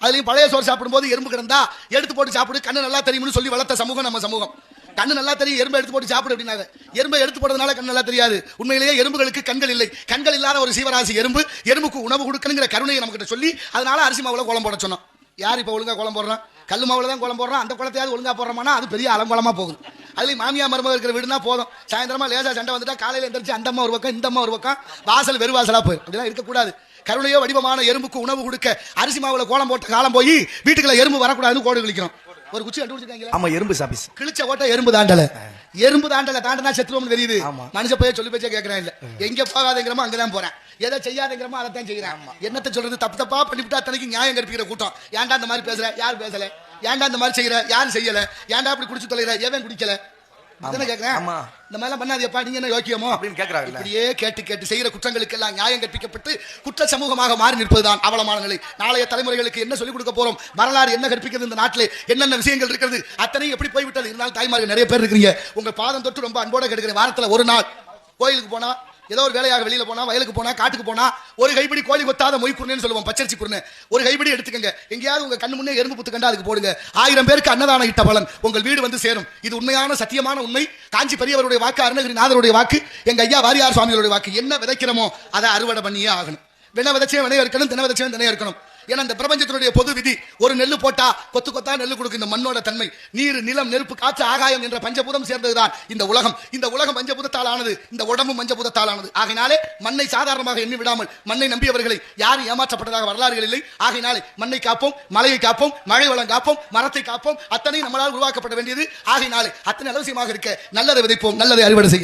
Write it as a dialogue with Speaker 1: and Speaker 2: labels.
Speaker 1: அதுலயும் பழைய சோறு சாப்பிடும்போது எறும்பு கிடந்தா எடுத்து போட்டு சாப்பிடு, கண்ணு நல்லா தெரியும்னு சொல்லி வளர்த்த சமூகம் நம்ம சமூகம். கண்ணு நல்லா தெரியும், எறும்பை எடுத்து போட்டு சாப்பிடு அப்படின்னாங்க. எறும்பை எடுத்து போடுறதுனால கண்ணு நல்லா தெரியாது. உண்மையிலேயே எறும்புகளுக்கு கண்கள் இல்லை. கண்கள் இல்லாத ஒரு சீவராசி எறும்பு. எறும்புக்கு உணவு கொடுக்கணுங்கிற கருணையை நம்ம கிட்ட சொல்லி அதனால அரிசி மாவுல கோலம் போட சொன்னோம். யார் இப்ப ஒழுங்கா கோலம் போடுறான்? கல்லு மாவுல தான் கோலம் போடுறான். அந்த குளத்தையாவது ஒழுங்கா போடுறோம்னா அது பெரிய அலங்கோலமா போகுது. அதுல மாமியா மருமக இருக்கிற வீடுனா போதும், சாயந்தரமா லேசா சண்டை வந்துட்டா காலையில எந்திரிச்சு அந்த அம்மா ஒரு பக்கம் இந்த அம்மா ஒரு பக்கம், வாசல் வெறுவாசலா போயிடும். அப்படிலாம் இருக்கக்கூடாது. கருணையோ வடிவமான எறும்புக்கு உணவு கொடுக்க அரிசி மாவுல கோலம் போட்ட காலம் போய் வீட்டுக்குள்ள எறும்பு வரக்கூடாதுன்னு கோடு கிழிக்கிறோம். ஒரு குச்சி கண்டுபிடிச்சிருக்காங்க.
Speaker 2: ஆமா, எறும்பு சாப்பிஸ்
Speaker 1: கிழிச்ச ஓட்ட எறும்பு தாண்டல. எறும்பு தாண்டல தாண்டனா செத்துருவோம்னு தெரியுது. மனுஷ போய் சொல்லி பேச்சே கேட்கறேன் இல்ல. எங்க போகாதேங்கிறமோ அங்கதான் போறேன், எதை செய்யாதேங்கிறமோ அதை தான் செய்யறேன். என்னத்தை சொல்றது? தப்பு தப்பா பண்ணிவிட்டா அத்தனைக்கு நியாயம் கற்பிக்கிற கூட்டம். ஏன்டா இந்த மாதிரி பேசுற? யார் பேசல? ஏன்டா இந்த மாதிரி செய்யற? யார் செய்யல? ஏன்டா அப்படி குடிச்சு தொலைற? எவன் குடிக்கல? கேட்கிறேன். இந்த மாதிரி பண்ணாதேப்பா, நீங்க என்ன யோக்கியமோ அப்படின்னு கேட்கிறாங்க. இப்படியே கேட்டு கேட்டு செய்யற குற்றங்களுக்கு எல்லாம் நியாயம் கற்பிக்கப்பட்டு குற்ற சமூகமாக மாறி நிற்பதுதான் அவலமான நிலை. நாளைய தலைமுறைகளுக்கு என்ன சொல்லிக் கொடுக்க போறோம்? வரலாறு என்ன கற்பிக்கிறது? இந்த நாட்டிலே என்னென்ன விஷயங்கள் இருக்கிறது? அத்தனை எப்படி போய்விட்டது? இருந்தாலும் தாய்மார்கள் நிறைய பேர் இருக்கிறீங்க. உங்க பாதம் தொட்டு ரொம்ப அன்போட கேட்கிறேன். வாரத்துல ஒரு நாள் கோயிலுக்கு போனா, ஏதோ ஒரு வேலையாக வெளியில போனா, வயலுக்கு போனா, காட்டுக்கு போனா, ஒரு கைப்பிடி கோழி கொத்தாத மொய் குருணைன்னு சொல்லுவோம், பச்சரிசி குருணை. ஒரு கைப்பிடி எடுத்துக்கங்க. எங்கேயாவது உங்க கண்ணு முன்னே எறும்பு புத்து கண்டா அதுக்கு போடுங்க. 1000 பேருக்கு அன்னதானம் இட்ட பலன் உங்கள் வீடு வந்து சேரும். இது உண்மையான சத்தியமான உண்மை. காஞ்சி பெரியவருடைய வாக்கு, அருணகிரிநாதருடைய வாக்கு, எங்க ஐயா வாரியார் சுவாமிகளுடைய வாக்கு. என்ன விதைக்கிறோமோ அதை அறுவடை பண்ணியே ஆகணும். வினை விதைச்சே வினைய இருக்கணும், தின விதைச்சே தினைய இருக்கணும். ஏன்னா இந்த பிரபஞ்சத்தினுடைய பொது விதி, ஒரு நெல்லு போட்டா கொத்து கொத்தா நெல்லு கொடுக்கும். இந்த மண்ணோட தன்மை, நீர், நிலம், நெருப்பு, காற்று, ஆகாயம் என்ற பஞ்சபூதம் சேர்ந்ததுதான் இந்த உலகம். இந்த உலகம் பஞ்சபூதத்தால் ஆனது, இந்த உடம்பு பஞ்சபூதத்தால் ஆனது. ஆகினாலே மண்ணை சாதாரணமாக எண்ணி விடாமல், மண்ணை நம்பியவர்களை யாரும் ஏமாற்றப்பட்டதாக வரலாறுகள் இல்லை. ஆகினாலே மண்ணை காப்போம், மலையை காப்போம், மழை வளம் காப்போம், மரத்தை காப்போம். அத்தனை நம்மளால் உருவாக்கப்பட வேண்டியது. ஆகினாலே அத்தனை அவசியமாக இருக்க நல்லதை விதைப்போம், நல்லதை அறுவடை செய்ய.